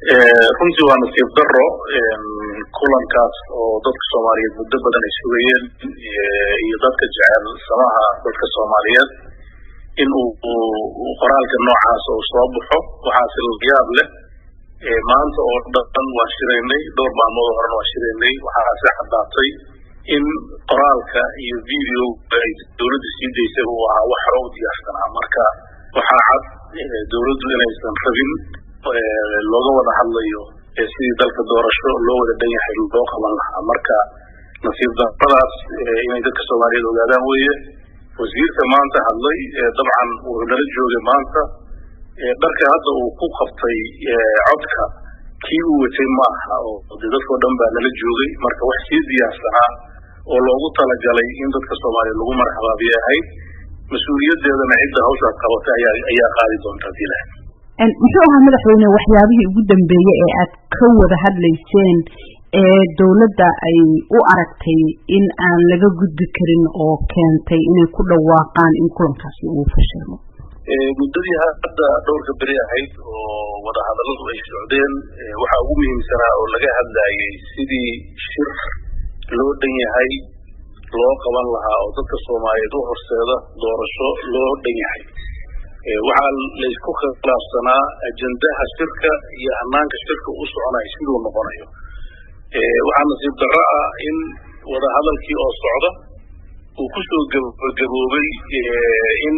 runtii waa nasiib daro kulankaas oo dadka Soomaaliyeed muddo badan ay sugayeen iyo dadka jecel samaha dadka Soomaaliyeed in uu qoraalka noocaas oo soo baxo waxaas la yaab leh maanta oo dhan waa shiraynay dhowr maalmood horena waa shiraynay waxaa caddaatay in qoraalka iyo video ay dawladda sii daysay uu ahaa wax hore u diyaarsanaa marka waxaa cad dawladdu inaysan rabin looga wada hadlayo sidii dalka doorasho loo wada dhan yahay loo qaban lahaa marka nasiib darradaas inay dadka Soomaaliyeed ogaadaan weeye wasiirka maanta hadlay dabcan uu nala joogay maanta dharka hadda uu ku qabtay codka kii uu watay ma aha oo dadka dhan baa nala joogay marka wax sii diyaarsanaa oo loogu talagalay in dadka Soomaaliyeed lagu marxabaabiyo ahayd mas'uuliyadeedana cidda hawshaas qabatay ayaa qaadi doonta dilaa muxuu ahaa madaxweyne waxyaabihii ugu dambeeyay ee aad ka wada hadlayseen ee dawladda ay u aragtay in aan laga gudbi karin oo keentay inay ku dhawaaqaan in kulankaasi uu fashilmo muddadii hadda dhowrka beri ahayd oo wada hadalladu ay socdeen waxaa ugu muhiimsanaa oo laga hadlayay sidii shir loo dhan yahay loo qaban lahaa oo dadka Soomaaliyeed u horseeda doorasho loo dhan yahay waxaa la isku khilaafsanaa ajandaha shirka iyo hanaanka shirka u soconayo siduu noqonayo waxaa nasiib darro ah in wada hadalkii oo socda uu ku soo gabagaboobay in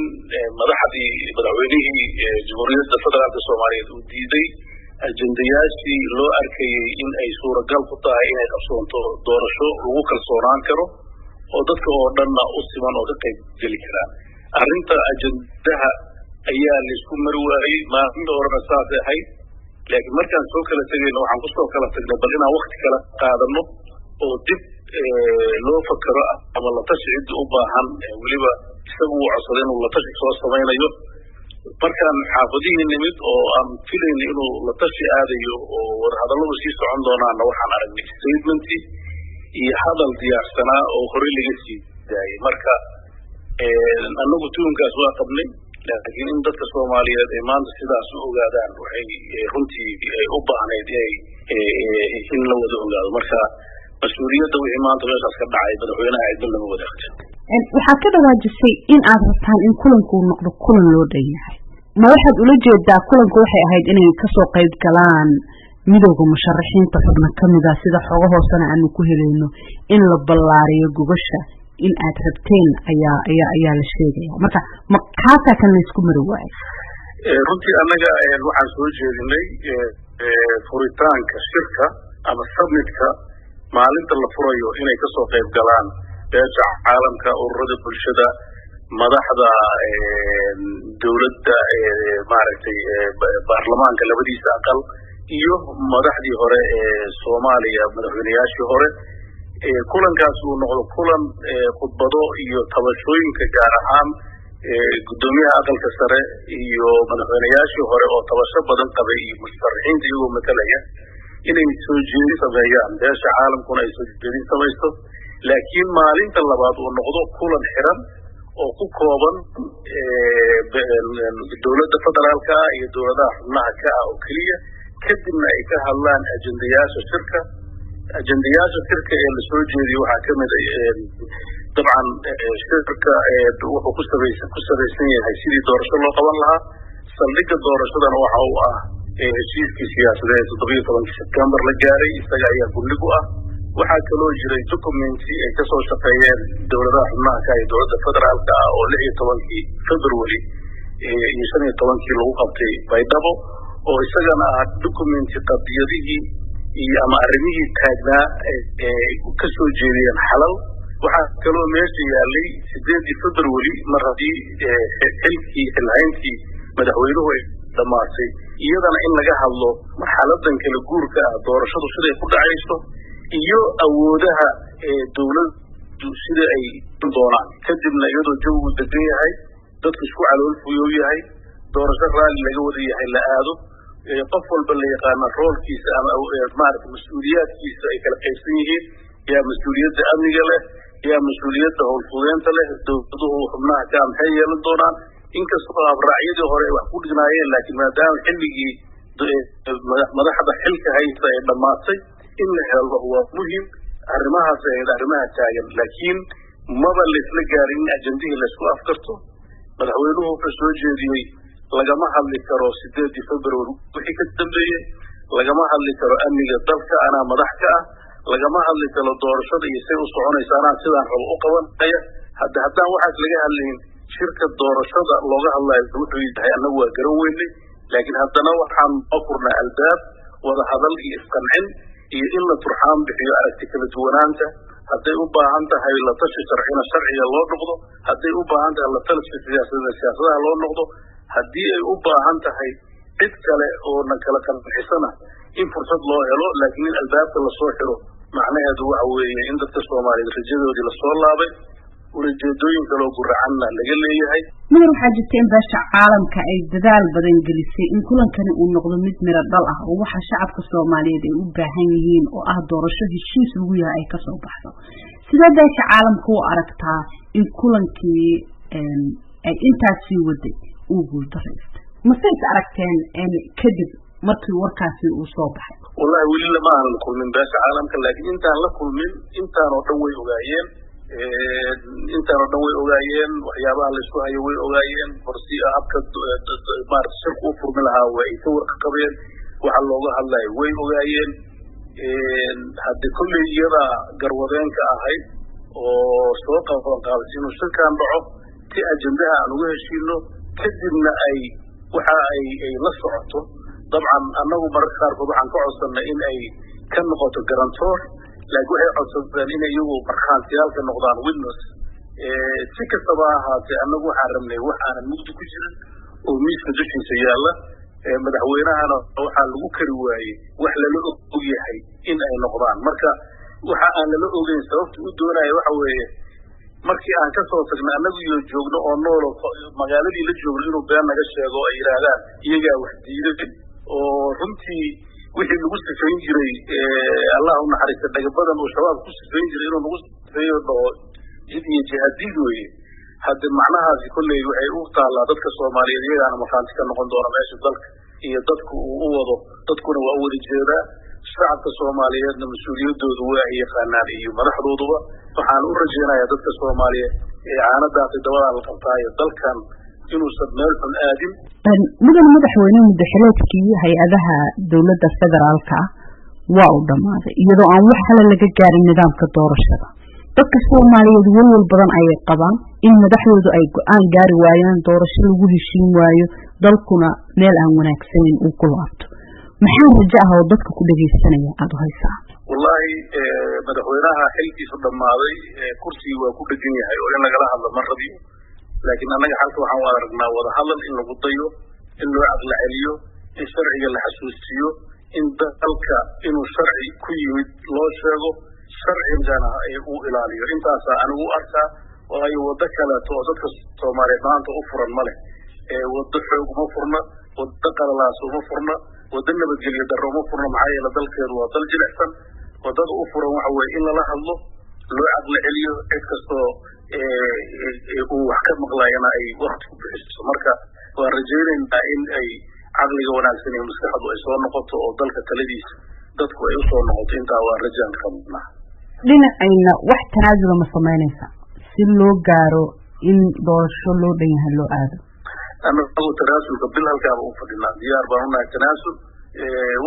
madaxweynihii jamhuuriyadda federaalka Soomaaliyeed uu diiday ajandayaashii loo arkayay in ay suuragal ku tahay inay qabsoonto doorasho lagu kalsoonaan karo oo dadka oo dhanna u siman oo ka qayb geli karaan arrinta ajandaha ayaa la isku mari waayey maalinta horena saasay ahayd laakiin markaan soo kala tegayno waxaan kusoo kala tagnay bal inaan wakti kala qaadano oo dib loo fakero ama la tashi cidda u baahan weliba isagu uu codsaday inuu la tashi soo samaynayo markaan xaafadihii nimid oo aan filayna inuu la tashi aadayo oo wadahadalladu sii socon doonaana waxaan aragnay statementii iyo hadal diyaarsanaa oo horey laga sii daayay marka annagu tuunkaas waa qabnay laakiin in dadka Soomaaliyeed ay maanta sidaas u ogaadaan waxay runtii u baahnayd in la wada ogaado marka mas'uuliyadda wixii maanta meeshaas ka dhacay madaxweynaha cidda lama wadaagto waxaa ka dhawaajisay in aad rabtaan in kulanku noqdo kulan loo dhan yahay ma waxaad ula jeedaa kulanku waxay ahayd inay kasoo qayb galaan midowga musharaxiinta xubno kamid ah sida xogo hoosena aanu ku helayno in la ballaariyo gubasha in aad rabteen ayaa la sheegaya marka ma kaasaa kan la isku mari waayay runtii annaga waxaan soo jeedinay furitaanka shirka ama submitka maalinta la furayo inay kasoo qayb galaan beesha caalamka ururada bulshada madaxda dawladda maaragtay baarlamaanka labadiisa aqal iyo madaxdii hore ee Soomaaliya madaxweynayaashii hore kulankaas uu noqdo kulan khudbado iyo tabashooyinka gaar ahaan gudoomiyaha aqalka sare iyo madaxweynayaashii hore oo tabasho badan qabay iyo musharaxiinta iyagoo matalaya inay soo jeedin sameeyaan beesha caalamkuna ay soo jeedin samaysto laakiin maalinta labaad uu noqdo kulan xiran oo ku kooban dawladda federaalka iyo dawladaha xubnaha ka ah oo keliya kadibna ay ka hadlaan ajandayaasha shirka ee la soo jeediyey waxaa ka mid dabcan shirka wuxuu ku sabaysan yahay sidii doorasho loo qaban lahaa saldhigga doorashadana waxa uu ah heshiiskii siyaasadeed 17 September la gaaray isaga ayaa gundhig u ah waxaa kaloo jiray documenti ay kasoo shaqeeyeen dawladaha xubnaha ka iyo dawladda federaalka ah oo 16 February iyo 15 lagu qabtay Baydhabo oo isagana ah documenti qadiyadihii iyo ama arrimihii taagnaa ka soo jeediyeen xalal waxaa kaloo meesha yaalay 8 February mar haddii xilhayntii madaxweynuhu ay dhamaatay iyadana in laga hadlo marxaladan kala guurka ah doorashadu siday ku dhacayso iyo awoodaha dawladdu sida ay doonaan kadibna iyadoo jawigu degan yahay dadku isku calool fuyow yahay doorasho raalli laga wada yahay la aado qof walba la yaqaana roolkiisa ama maaragtay mas'uuliyaadkiisa ay kala qaybsan yihiin yaa mas'uuliyadda amniga leh yaa mas'uuliyadda howlfudeynta leh dawladuhu xubnaha ka maxay yeelan doonaan inkastoo abraacyadii hore wax ku dhignaayeen laakiin maadaama xilligii madaxda xilka haysta ee dhamaatay in la helo waa muhiim arrimahaas ay arrimaha taagan laakiin maba laysla gaarin in ajandihii laysku afkarto madaxweynuhu wuxuu soo jeediyey lagama hadli karo 8 February wixii ka dambeeyay lagama hadli karo amniga dalka anaa madax ka ah lagama hadli karo doorashada iyo say u soconaysa anaa sidaan rabo u qabanaya haddaan waxaas laga hadlayn shirka doorashada looga hadlayo wuxuu yahay annagu waa garan weynay laakiin haddana waxaan furnaa albaab wada hadal iyo isqancin iyo in la turxaan bixiyo aragti kala duwanaanta hadday u baahan tahay la tashi sharcina sharciga loo noqdo hadday u baahan tahay la talashka siyaasadaha loo noqdo haddii ay u baahan tahay cid kale oo na kala qancixisana in fursad loo helo laakiin in albaabka lasoo xiro macnaheedu waxa weeye in dadka Soomaaliyeed rajadoodii lasoo laabay ujeedooyin kale oo guracanna laga leeyahay mar waxaa jirta in beesha caalamka ay dadaal badan gelisay in kulankani uu noqdo mid miro dhal ah oo waxa shacabka Soomaaliyeed ay u baahan yihiin oo ah doorasho heshiis lagu yahay ay ka soo baxdo sidoo beesha caalamku u aragtaa in kulankii ay intaasi waday uu guuldareystay masay aragteen kadib markii warkaasi uu soo baxay wallahi wali lama aan kulmin beesha caalamka laakiin intaan la kulmin intaan oo dhan way ogaayeen waxyaabaha la isku hayo way ogaayeen farsi habka maarta shirku u furmi lahaa way ka warqabeen waxa looga hadlayo way ogaayeen hadda kulley iyada garwadeenka ahayd oo soo qabanqaaday inuu shirkaan dhaco si ajandaha aan uga heshiino kadibna waxa ay la socoto dabcan annagu mararka qaarkood waxaan ka codsanay in ay ka noqoto garantoor laakiin waxay codsadeen in iyagu markhaantiyaalka noqdaan witness si kastaba ahaatee annagu waxaan rabnay wax aanan mugdi ku jirin oo miiska dushiisa yaalla madaxweynahana waxaa lagu kari waayey wax lala og yahay in ay noqdaan marka waxa aan lala ogeyn sababta u doonaya waxa weeye markii aan ka soo tagnay annagu iyo joogno oo nool magaaladii la joogno inuu been naga sheego oo ay yidhaahdaan iyagaa wax diiday oo runtii wixii lagu sifayn jiray allah u naxariista dhagabadan oo shabaab ku sifayn jiray inuu nagu sifeeyo dhaho jid iyo jihaadiid weeye hadda macnahaasi kolley waxay u taallaa dadka Soomaaliyeed iyagaana markhaanti ka noqon doona meesha dalka iyo dadku uu u wado dadkuna waa u wada jeedaa shacabka Soomaaliyeedna mas-uuliyadoodu waa ay yaqaanaan iyo madaxdooduba waxaan u rajaynayaa dadka Soomaaliyeed ee caanadaasi dabada la qabtaayo dalkan inuusan meel xun aadin madaxweyne muddaxileedkii hay-adaha dowladda federaalka waa u dhammaaday iyadoo aan wax kale laga gaarin nidaamka doorashada dadka Soomaaliyeed walwal badan ayay qabaan in madaxdoodu ay go'aan gaari waayaan doorasho lagu heshiin waayo dalkuna meel aan wanaagsaneyn uu ku laabto maxaa rajo ah oo dadka ku dhageysanaya aad u haysaa wallahi madaxweynaha xilkiisu dhammaaday kursiga waa ku dhagan yahay oo in lagala hadlo ma rabiyo laakiin annaga halka waxaan u aragnaa wada hadal in lagu dayo in loo caqli celiyo in sharciga la xasuusiyo in dalka inuu sharci ku yimid loo sheego sharcigana uu ilaaliyo intaasaa anigu u arkaa waayo waddo kaleeto oo dadka Soomaaliyeed maanta u furan ma leh waddo xoog uma furna waddo qalalaas uma furna waddo nabadgelyo darro uma furna maxaa yeele dalkeedu waa dal jilicsan waddada u furan waxa weeye in lala hadlo loo caqli celiyo cid kastoo uu wax ka maqlayana ay waqti ku bixiso marka waan rajaynaynaa in ay caqliga wanaagsan iyo maskaxdu ay soo noqoto oo dalka taladiisa dadku ay u soo noqoto intaa waa rajaan qabnaa dhinacayna wax tanaasula ma samaynaysa si loo gaaro in doorasho loo dhan yahay loo aado annagu tanaasulka bil halkaaba u fadhinaa diyaar baan unahay tanaasul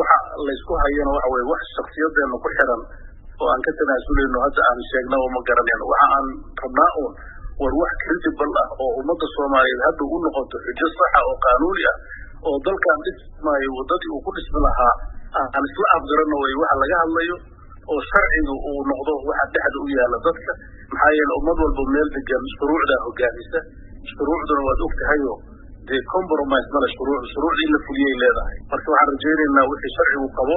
waxa laysku hayana waxa weeye wax shakhsiyadeena ku xiran oo aan ka tanaasuleyno hadda aan sheegna oo ma garanayno waxa aan rabnaa uun war wax credible ah oo ummadda Soomaaliyeed hadda u noqoto xujo sax ah oo qaanuuni ah oo dalkan dhismaayo waddadii uu ku dhismi lahaa aan isla afgarano way waxa laga hadlayo oo sharcigu uu noqdo waxa dhexda u yaala dadka maxaa yeelay ummad walba meel degan shuruucda hoggaamisa shuruucduna waad ogtahayo dee compromise mala shuruucdii la fuliyay leedahay marka waxaan rajaynaynaa wixii sharcigu qabo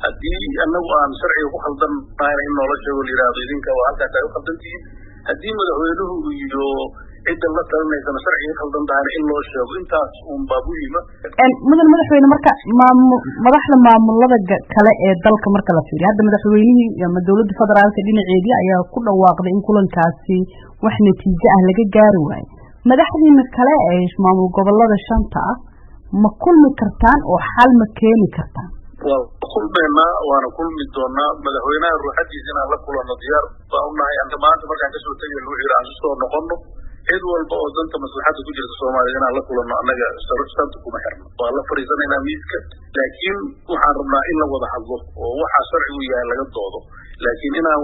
haddii annagu aan sharciga ku khaldannahay in noola sheego la yidhaahdo idinka waa halkaas ay u khaldantihiin haddii madaxweynuhu iyo cidda la talinaysana sharciga khaldan tahayna in loo sheego intaas uun baa muhiima madaxweyne marka madaxda maamulada kale ee dalka marka la fiiriyo hadda madaxweynihii ama dowladda federaalka dhinaceedii ayaa ku dhawaaqday in kulankaasi wax natiijo ah laga gaari waayo madaxdiina kale ee maamul gobolada shanta ah ma kulmi kartaan oo xal ma keeni kartaan waa kulmeynaa waana kulmi doonaa madaxweynaha ruuxadiisa inaan la kulano diyaar baa u nahay anta maanta markaan kasoo tegay lagu yidhi aan soo noqono cid walba oo danta maslaxadda ku jirta Soomaaliya inaan la kulano annaga sarfanta kuma xirno waa la fariisanaynaa miiska laakiin waxaan rabnaa in la wada hadlo oo waxa sharcigu yahay laga doodo laakiin inaan